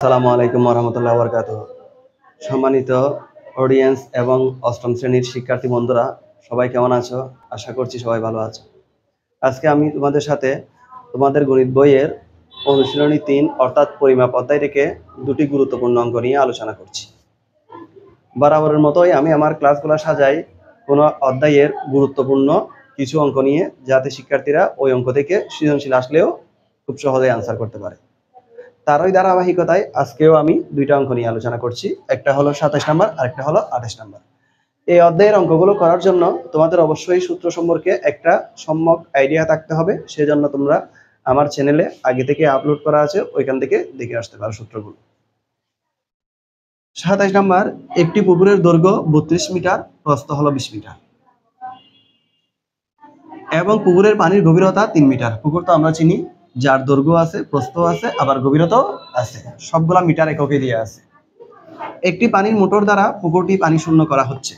আসসালামু আলাইকুম ওয়া বারাকাতুহু। সম্মানিত অডিয়েন্স এবং অষ্টম শ্রেণীর শিক্ষার্থী বন্ধুরা, সবাই কেমন আছো? আশা করছি সবাই ভালো আছো। আজকে আমি তোমাদের সাথে তোমাদের গণিত বইয়ের অনুশীলনী ৩ অর্থাৎ পরিমাপ অধ্যায় থেকে দুটি গুরুত্বপূর্ণ অঙ্ক নিয়ে আলোচনা করছি। বরাবরের মতোই আমি আমার ক্লাসগুলো সাজাই কোনো অধ্যায়ের গুরুত্বপূর্ণ কিছু অঙ্ক নিয়ে, যাতে শিক্ষার্থীরা ওই অঙ্ক থেকে সৃজনশীল আসলেও খুব সহজেই আনসার করতে পারে। তারই ধারাবাহিকতায় আজকেও আমি দুইটা অঙ্ক নিয়ে আলোচনা করছি। একটা হলো ২৭ নাম্বার, আরেকটা হলো ২৮ নাম্বার। এই অধ্যায়ের অঙ্কগুলো করার জন্য তোমাদের অবশ্যই সূত্র সম্পর্কে একটা সম্যক আইডিয়া থাকতে হবে। সেজন্য তোমরা আমার চ্যানেলে আগে থেকে আপলোড করা আছে, ওইখান থেকে দেখে আসতে পারো সূত্রগুলো। ২৭ নাম্বার, একটি পুকুরের দৈর্ঘ্য ৩২ মিটার, প্রস্থ হলো ২০ মিটার এবং পুকুরের পানির গভীরতা ৩ মিটার। পুকুর তো আমরা চিনি, যার দৈর্ঘ্য আছে, প্রস্থ আছে, আবার গভীরতাও আছে, সবগুলা মিটার এককে দিয়ে আছে। একটি পানির মোটর দ্বারা পুকুরটি পানি শূন্য করা হচ্ছে,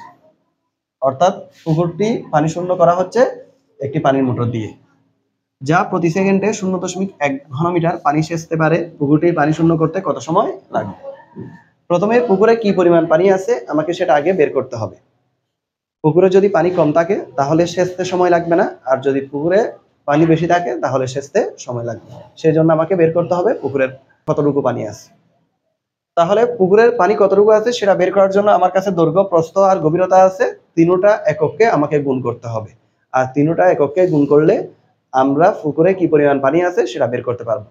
অর্থাৎ পুকুরটি পানি শূন্য করা হচ্ছে একটি পানির মোটর দিয়ে, যা প্রতি সেকেন্ডে 0.1 ঘনমিটার পানি সেচতে পারে। পুকুরটি পানি শূন্য করতে কত সময় লাগবে? প্রথমে পুকুরে কি পরিমাণ পানি আছে আমাকে সেটা আগে বের করতে হবে। পুকুরে যদি পানি কম থাকে তাহলে সেচতে সময় লাগবে না, আর যদি পুকুরে পানি বেশি থাকে তাহলে সেচতে সময় লাগবে। সেই জন্য আমাকে বের করতে হবে পুকুরের কতটুকু পানি আছে। তাহলে পুকুরের পানি কতটুকু আছে সেটা বের করার জন্য আমার কাছে দৈর্ঘ্য, প্রস্থ আর গভীরতা আছে, তিনটা এককে আমাকে গুণ করতে হবে। আর তিনটা এককে গুণ করলে আমরা পুকুরে কি পরিমাণ পানি আছে সেটা বের করতে পারবো।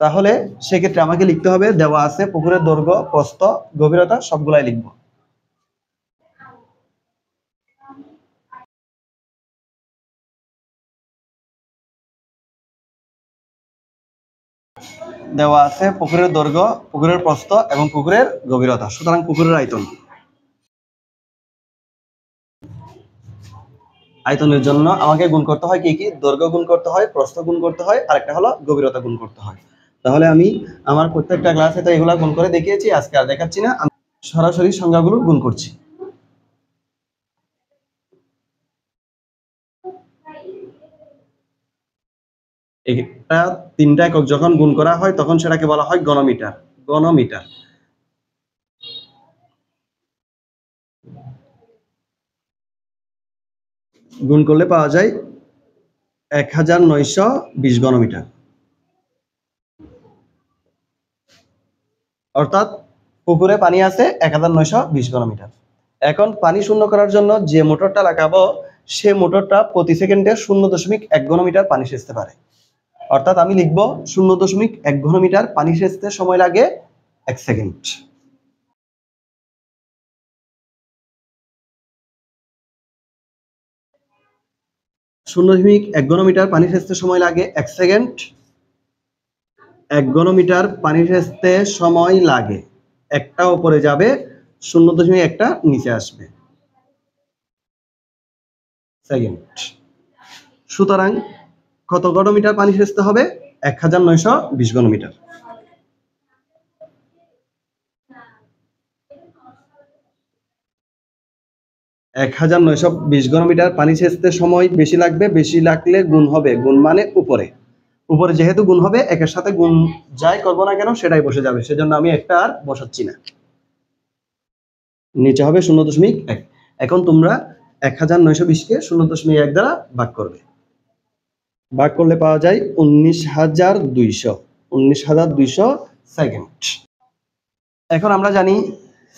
তাহলে সেক্ষেত্রে আমাকে লিখতে হবে, দেওয়া আছে পুকুরের দৈর্ঘ্য, প্রস্থ, গভীরতা সবগুলাই লিখবো। দেওয়া আছে পুকুরের দৈর্ঘ্য, পুকুরের প্রস্থ এবং পুকুরের গভীরতা, সুতরাং পুকুরের আয়তন। আয়তনের জন্য আমাকে গুণ করতে হয় কি কি? দৈর্ঘ্য গুণ করতে হয়, প্রস্থ গুণ করতে হয়, আর একটা হলো গভীরতা গুণ করতে হয়। তাহলে আমি আমার প্রত্যেকটা ক্লাসে তো এগুলা গুণ করে দেখিয়েছি, আজকে আর দেখাচ্ছি না, আমি সরাসরি সংখ্যাগুলো গুণ করছি। এটা তিনটা একক যখন গুণ করা হয় তখন সেটাকে বলা হয় ঘনমিটার। ঘনমিটার। গুণ করলে পাওয়া যায় 1920 ঘনমিটার, অর্থাৎ পুকুরে পানি আছে 1920 ঘনমিটার। এখন পানি শূন্য করার জন্য যে মোটরটা লাগাবো সে মোটরটা প্রতি সেকেন্ডে 0.1 ঘনমিটার পানি সেচতে পারে, অর্থাৎ আমি লিখবো 0.1 ঘনমিটার পানি সেচতে সময় লাগে 1 সেকেন্ড। শূন্য দশমিক 1 ঘনমিটার পানি সেচতে সময় লাগে 1 সেকেন্ড। 1 ঘনমিটার পানি সেচতে সময় লাগে, একটা উপরে যাবে, 0.1টা নিচে আসবে, সেকেন্ড। সুতরাং কত ঘনমিটার পানি সেচতে হবে? 1920 ঘনমিটার। এক 1920 ঘনমিটার পানি সেচতে সময় বেশি লাগবে, বেশি লাগলে গুণ হবে, গুণ মানে উপরে, উপরে যেহেতু গুণ হবে একের সাথে গুণ যাই করবো না কেন সেটাই বসে যাবে, সেজন্য আমি একটা আর বসাচ্ছি না, নিচে হবে 0.1। এখন তোমরা 1920কে 0.1 দ্বারা ভাগ করবে, ভাগ করলে পাওয়া যায় 19,200, 19,200 সেকেন্ড। এখন আমরা জানি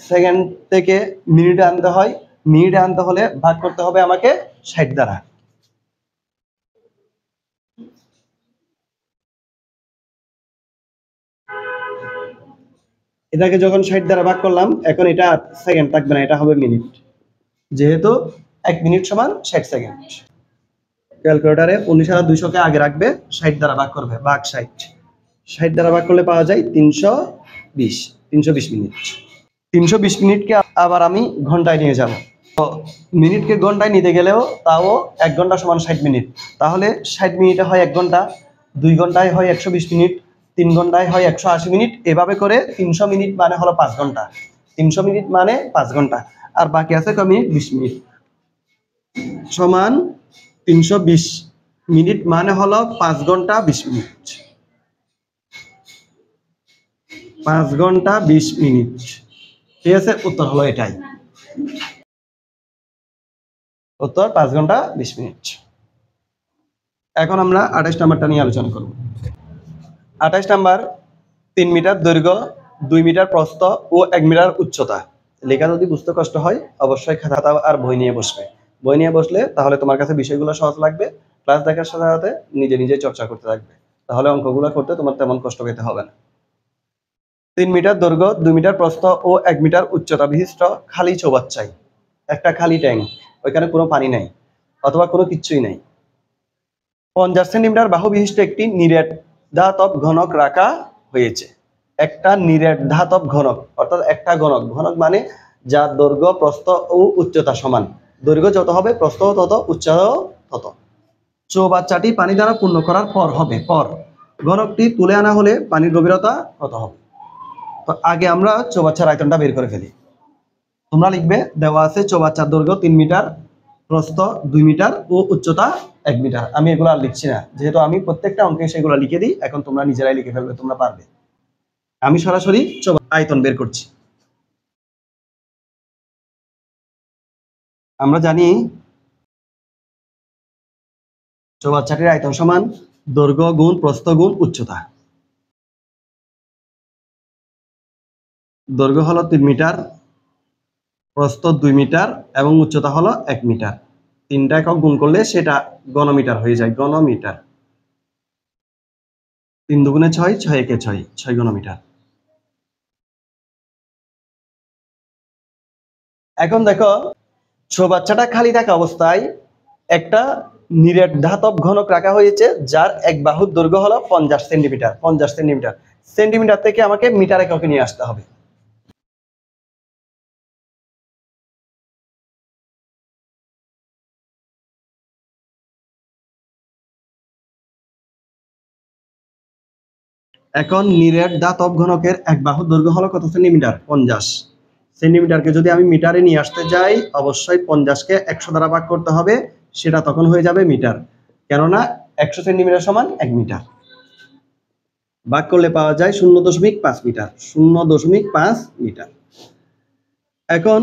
সেকেন্ড থেকে মিনিটে আনতে হয়, মিনিটে আনতে হলে ভাগ করতে হবে আমাকে 60 দ্বারা। এটাকে যখন 60 দ্বারা ভাগ করলাম, এখন এটা সেকেন্ড থাকবে না, এটা হবে মিনিট, যেহেতু 1 মিনিট সমান 60 সেকেন্ড। ক্যালকুলেটারে 19,200কে আগে রাখবে, 60 দ্বারা ভাগ করবে, ভাগ 60, 60 দ্বারা ভাগ করলে পাওয়া যায় 320 মিনিট। 320 মিনিটকে আবার আমি ঘন্টায় নিয়ে যাব, তো মিনিটকে ঘন্টায় নিতে গেলেও তাও 1 ঘন্টা সমান 60 মিনিট, তাহলে 60 মিনিটে হয় 1 ঘন্টা, 2 ঘন্টায় হয় 120 মিনিট, 3 ঘন্টায় হয় 180 মিনিট, এভাবে করে 300 মিনিট মানে হলো 5 ঘন্টা, 300 মিনিট মানে 5 ঘন্টা, আর বাকি আছে কয় মিনিট? 20 মিনিট সমান 320 মিনিট মানে হলো 5 ঘন্টা 20 মিনিট। 5 ঘন্টা 20 মিনিট। ঠিক আছে, উত্তর হলো এটাই। উত্তর 5 ঘন্টা 20 মিনিট। এখন আমরা 28 নাম্বারটা নিয়ে আলোচনা করব। 28 নাম্বার, 3 মিটার দৈর্ঘ্য, 2 মিটার প্রস্থ ও 1 মিটার উচ্চতা। লেখা যদি বুঝতে কষ্ট হয় অবশ্যই খাতা আর বই নিয়ে বসবে। বই নিয়ে বসলে তাহলে তোমার কাছে বিষয়গুলো সহজ লাগবে। ক্লাস দেখার সাথে সাথে নিজে নিজে চর্চা করতে থাকবে, তাহলে অঙ্কগুলো করতে তোমার তেমন কষ্ট পেতে হবে না। 3 মিটার দৈর্ঘ্য, 2 মিটার প্রস্থ ও 1 মিটার উচ্চতা বিশিষ্ট খালি চৌবাচ্চায়, একটা খালি ট্যাঙ্ক, ওইখানে কোনো পানি নাই অথবা কোনো কিচ্ছুই নাই। 50 সেন্টিমিটার বাহু বিশিষ্ট একটি নিরেট ধাতব ঘনক রাখা হয়েছে। একটা নিরেট ধাতব ঘনক অর্থাৎ একটা ঘনক, ঘনক মানে যার দৈর্ঘ্য প্রস্থ ও উচ্চতা সমান। দৈর্ঘ্য যত হবে প্রস্থ তত, উচ্চতাও তত। চৌবাচ্চাটি পানি দ্বারা পূর্ণ করার পর হবে, পর ঘনকটি তুলে আনা হলে পানির গভীরতা কত হবে? তো আগে আমরা চৌবাচ্চার আয়তনটা বের করে ফেলি। তোমরা লিখবে, দেওয়া আছে চৌবাচ্চার দৈর্ঘ্য 3 মিটার, প্রস্থ 2 মিটার ও উচ্চতা 1 মিটার। আমি এগুলো আর লিখছি না, যেহেতু আমি প্রত্যেকটা অঙ্কে সেগুলো লিখে দিই। এখন তোমরা নিজেরাই লিখে ফেলবে, তোমরা পারবে। আমি সরাসরি আয়তন বের করছি। আমরা জানি চৌবাচ্চাটির আয়তন সমান দৈর্ঘ্য গুণ প্রস্থ গুণ উচ্চতা। দৈর্ঘ্য হলো 3 মিটার, প্রস্থ 2 মিটার এবং উচ্চতা হলো 1 মিটার। 3টা একক গুণ করলে সেটা ঘনমিটার হয়ে যায়, ঘনমিটার। 3 দুগুণে 6, 6 একে 6, 6 ঘনমিটার। এখন দেখো, চৌবাচ্চাটা খালি থাকা অবস্থায় একটা নিরেট ধাতব ঘনক রাখা হয়েছে, যার এক বাহুর দৈর্ঘ্য হলো 50 সেন্টিমিটার। 50 সেন্টিমিটার, সেন্টিমিটার থেকে আমাকে মিটার এককে নিয়ে আসতে হবে। এখন নিরেট ধাতব ঘনকের এক বাহুর দৈর্ঘ্য হলো কত সেন্টিমিটার? 50 সেন্টিমিটারকে যদি আমি মিটারে নিয়ে আসতে যাই, অবশ্যই 50কে 100 দ্বারা ভাগ করতে হবে, সেটা তখন হয়ে যাবে মিটার। কেননা 100 সেন্টিমিটার সমান 1 মিটার। ভাগ করলে পাওয়া যায় 0.5 মিটার, 0.5 মিটার। এখন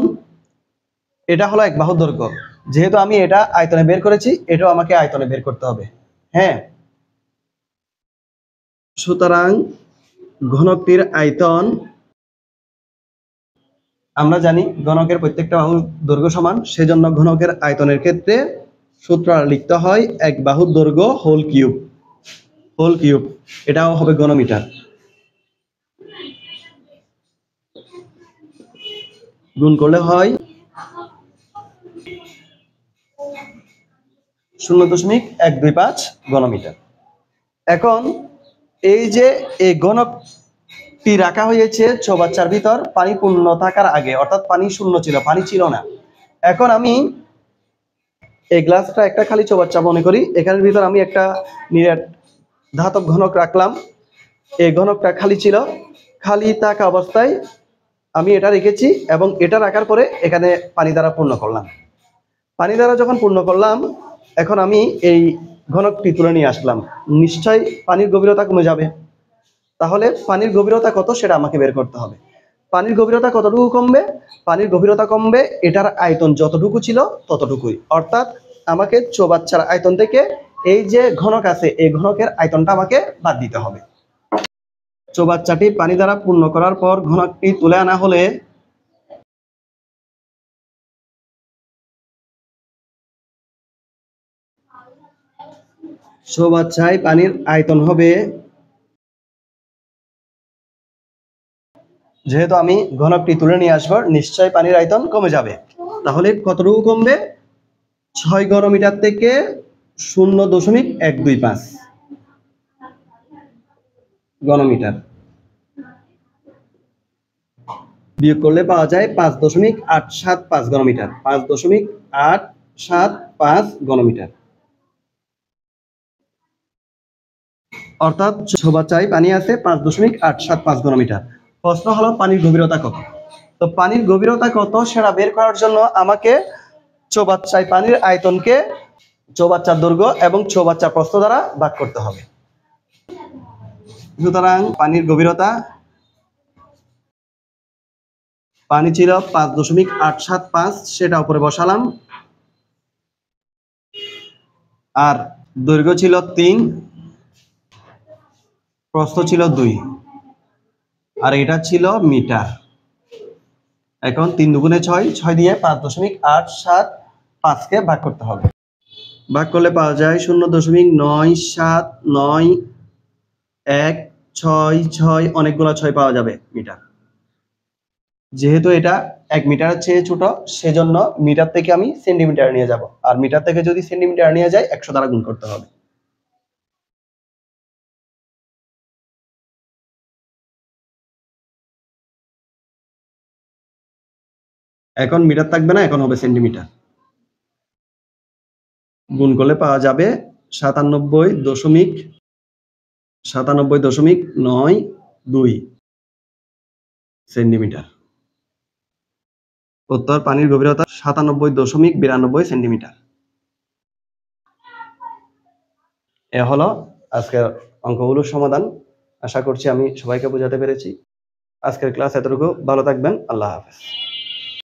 এটা হলো এক বাহুর দৈর্ঘ্য, যেহেতু আমি এটা আয়তনে বের করেছি, এটাও আমাকে আয়তনে বের করতে হবে। হ্যাঁ, সুতরাং ঘনকটির আয়তন, আমরা জানি ঘনকের প্রত্যেকটা বাহুর দৈর্ঘ্য সমান, সেজন্য ঘনকের আয়তনের ক্ষেত্রে সূত্র লিখতে হয় এক বাহুর দৈর্ঘ্য হোল কিউব। হোল কিউব, এটাও হবে ঘনমিটার। গুণ করলে হয় 0.125 ঘনমিটার। এখন এই যে এই ঘনকটি রাখা হয়েছে চৌবাচ্চার ভিতর পানি পূর্ণ থাকার আগে, অর্থাৎ পানি শূন্য ছিল, পানি ছিল না। এখন আমি এই গ্লাসটা একটা খালি চৌবাচ্চা মনে করি, এখানের ভিতর আমি একটা নিরেট ধাতব ঘনক রাখলাম। এই ঘনকটা খালি ছিল, খালি থাকা অবস্থায় আমি এটা রেখেছি এবং এটা রাখার পরে এখানে পানি দ্বারা পূর্ণ করলাম। পানি দ্বারা যখন পূর্ণ করলাম, এখন আমি এই ঘনকটি তুলে নিয়ে আসলাম, নিশ্চয়ই পানির গভীরতা কমে যাবে। তাহলে পানির গভীরতা কত সেটা আমাকে বের করতে হবে। পানির গভীরতা কতটুকু কমবে? পানির গভীরতা কমবে এটার আয়তন যতটুকু ছিল ততটুকুই, অর্থাৎ আমাকে চৌবাচ্চার আয়তন থেকে এই যে ঘনক আছে এই ঘনকের আয়তনটা আমাকে বাদ দিতে হবে। চৌবাচ্চাটি পানি দ্বারা পূর্ণ করার পর ঘনকটি তুলে আনা হলে চৌবাচ্চায় পানির আয়তন হবে, যেহেতু আমি ঘনকটি তুলে নিয়ে আসবো, নিশ্চয়ই পানির আয়তন কমে যাবে। তাহলে কতটুকু কমবে? 6 ঘনমিটার থেকে 0.125 ঘনমিটার বিয়োগ করলে পাওয়া যায় 5.875 ঘনমিটার। 5.875 ঘনমিটার, অর্থাৎ চৌবাচ্চায় পানি আছে 5.875 ঘনমিটার। প্রশ্ন হলো পানির গভীরতা কত? তো পানির গভীরতা কত সেটা বের করার জন্য আমাকে চৌবাচ্চায় পানির আয়তনকে চৌবাচ্চার দৈর্ঘ্য এবং চৌবাচ্চার প্রস্থ দ্বারা ভাগ করতে হবে। সুতরাং পানির গভীরতা পানি ছিল 5.875, সেটা উপরে বসালাম। আর দৈর্ঘ্য ছিল 3, প্রস্থ ছিল 2, আর এটা ছিল মিটার। এখন 3 দুগুণে 6, 6 দিয়ে 5.875 কে ভাগ করতে হবে। ভাগ করলে পাওয়া যায় 0.979166, অনেকগুলো 6 পাওয়া যাবে মিটার। যেহেতু এটা 1 মিটারের চেয়ে ছোট, সেজন্য মিটার থেকে আমি সেন্টিমিটার নিয়ে যাব, আর মিটার থেকে যদি সেন্টিমিটার নিয়ে যাই 100 দ্বারা গুণ করতে হবে। এখন মিটার থাকবে না, এখন হবে সেন্টিমিটার। গুণ করলে পাওয়া যাবে 97.92 সেন্টিমিটার। উত্তর, পানির গভীরতা 97.92 সেন্টিমিটার। এ হলো আজকের অঙ্কগুলোর সমাধান। আশা করছি আমি সবাইকে বোঝাতে পেরেছি। আজকের ক্লাস এতটুকু। ভালো থাকবেন। আল্লাহ হাফেজ।